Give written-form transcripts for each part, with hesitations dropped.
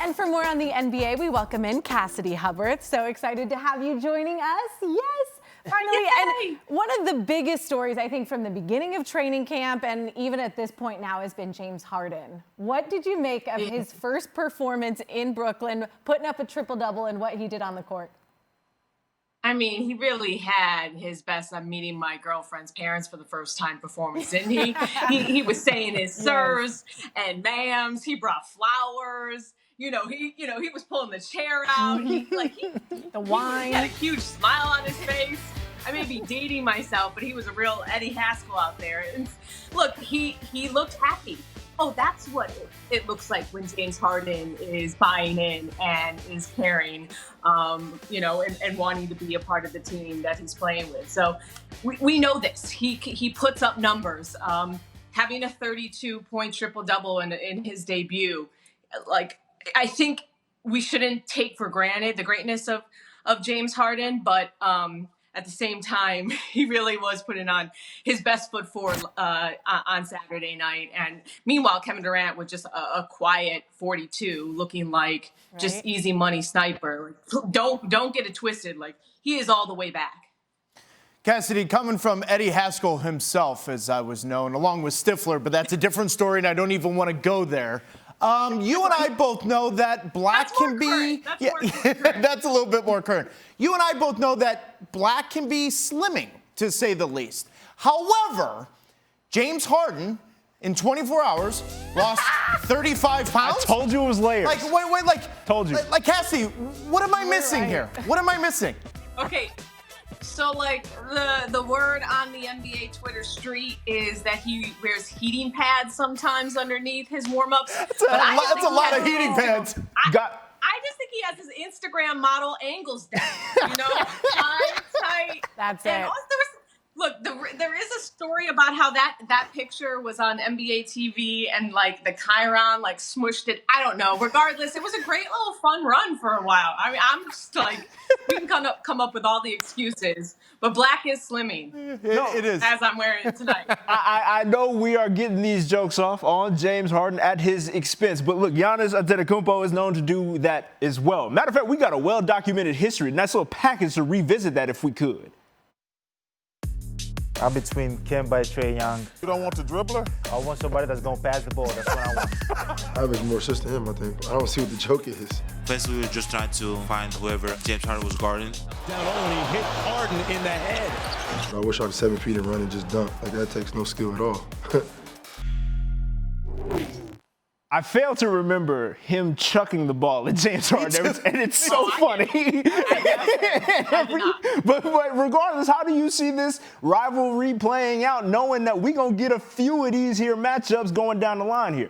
And for more on the NBA, we welcome in Cassidy Hubbarth. So excited to have you joining us. Yes, finally. Yay! And one of the biggest stories, I think, from the beginning of training camp and even at this point now has been James Harden. What did you make of his first performance in Brooklyn, putting up a triple-double and what he did on the court? I mean, he really had his best "I'm meeting my girlfriend's parents for the first time" performance, didn't he? He was saying his sirs and ma'ams. He brought flowers. He was pulling the chair out. The wine. He had a huge smile on his face. I may be dating myself, but he was a real Eddie Haskell out there. And look, he looked happy. Oh, that's what it looks like when James Harden is buying in and is caring, and wanting to be a part of the team that he's playing with. So we know this. He puts up numbers. Having a 32-point triple-double in his debut, I think we shouldn't take for granted the greatness of James Harden, but at the same time, he really was putting on his best foot forward on Saturday night. And meanwhile, Kevin Durant was just a quiet 42, looking like just easy money sniper. Don't get it twisted. Like, he is all the way back. Cassidy, coming from Eddie Haskell himself, as I was known, along with Stifler, but that's a different story, and I don't even want to go there. You and I both know that black can be... That's a little bit more current. You and I both know that black can be slimming, to say the least. However, James Harden, in 24 hours, lost 35 pounds. I told you it was layers. Told you. Cassidy, what am I missing here? What am I missing? Okay. So, the word on the NBA Twitter street is that he wears heating pads sometimes underneath his warm-ups. That's a lot of heating pads. I just think he has his Instagram model angles down, tight. That's and it. Also, there is a story about how that picture was on NBA TV and the Chiron smushed it. I don't know. Regardless, it was a great little fun run for a while. I mean, I'm just we can come up with all the excuses, but black is slimming. It is. As I'm wearing it tonight. I know we are getting these jokes off on James Harden at his expense, but look, Giannis Antetokunmpo is known to do that as well. Matter of fact, we got a well-documented history, nice little package to revisit that if we could. I'm between Kemba and Trae Young. You don't want the dribbler? I want somebody that's going to pass the ball. That's what I want. I have more assists than him, I think. I don't see what the joke is. Basically, we were just trying to find whoever James Harden was guarding. Down only hit Harden in the head. I wish I was 7 feet and run and just dunk. That takes no skill at all. I fail to remember him chucking the ball at James Harden, and it's so funny. But regardless, how do you see this rivalry playing out, knowing that we're going to get a few of these here matchups going down the line here?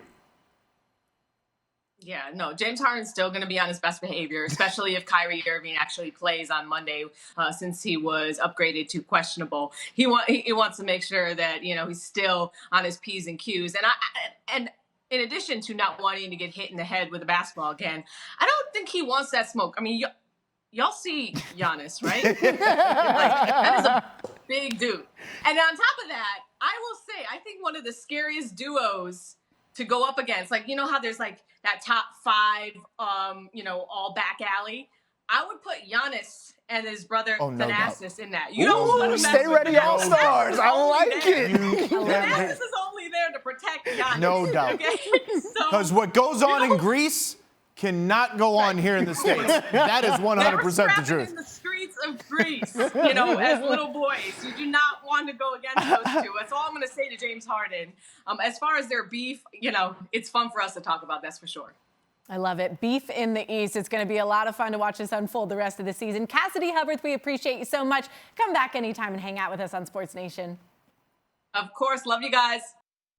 Yeah, no, James Harden's still going to be on his best behavior, especially if Kyrie Irving actually plays on Monday, since he was upgraded to questionable. He wants to make sure that, he's still on his P's and Q's. And in addition to not wanting to get hit in the head with a basketball again, I don't think he wants that smoke. I mean, y'all see Giannis, right? That is a big dude. And on top of that, I will say, I think one of the scariest duos to go up against, how there's that top 5, all back alley. I would put Giannis and his brother Thanasis in that. You don't want to mess Stay with ready, all-stars. I like it. Thanasis is only there to protect Giannis. No doubt. Because what goes on in Greece cannot go on here in the States. That is 100% the truth. In the streets of Greece, as little boys. You do not want to go against those two. That's all I'm going to say to James Harden. As far as their beef, it's fun for us to talk about, that's for sure. I love it. Beef in the East. It's going to be a lot of fun to watch this unfold the rest of the season. Cassidy Hubbarth, we appreciate you so much. Come back anytime and hang out with us on Sports Nation. Of course. Love you guys.